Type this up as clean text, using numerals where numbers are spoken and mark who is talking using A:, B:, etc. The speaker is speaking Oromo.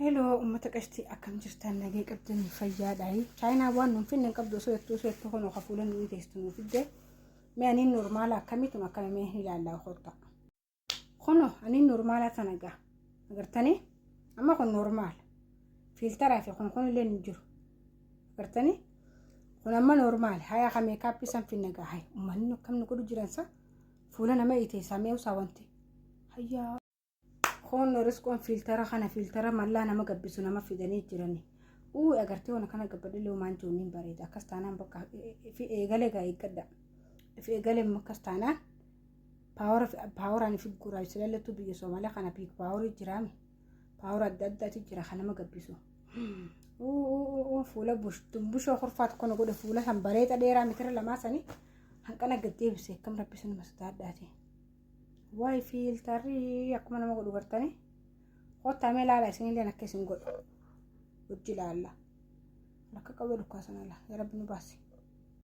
A: Hello, umataqashti akkam jirtan nagee qabdanii fayyaadhaayi. Chaayinaa waan nuun finne qabdu osoo jettuu hono hafuulan nuyi teessinu fidde. Mee aniin normaala akkamitun akkana mee ilaallaa qotta. Kono aniin normaala tanaga. Agartanii? Amma kun normaal. Filtaraa fi kun illee ni jiru. Agartanii? Kun amma normaal. Haya ka meekaappii san finne gahay. Ummanni akkam nu godhu jiransa. Fuula nama iteessaa mee usaa wanti. Hayyaa. Kun riskoon filtara kana filtara mallaa nama gabbisu nama fidanii jirani. Agartee waan kana gabbadillee uumaan jooniin bareeda. Akkas taanaan bakka fi eegalee gaa eeggadha. Fi eegalee akkas taanaan paawuraan fi gurraacha lallettu biyya Soomaaliyaa kana piik paawurii jiraami. Paawura adda addaati jira kan nama gabbisu. Fuula bushoo kurfaatu kana godhe fuula san bareeda dheeraa mitira lamaa sanii hanqana gaddeebisee akkam rabbisan mastaa addaati. Waay filtarri akkuma nama godhu gartanii qottaa mee laala isinillee akka isin godhu hojii laalla akka qabee dhukkaasan ala yaa rabbi nu baasi.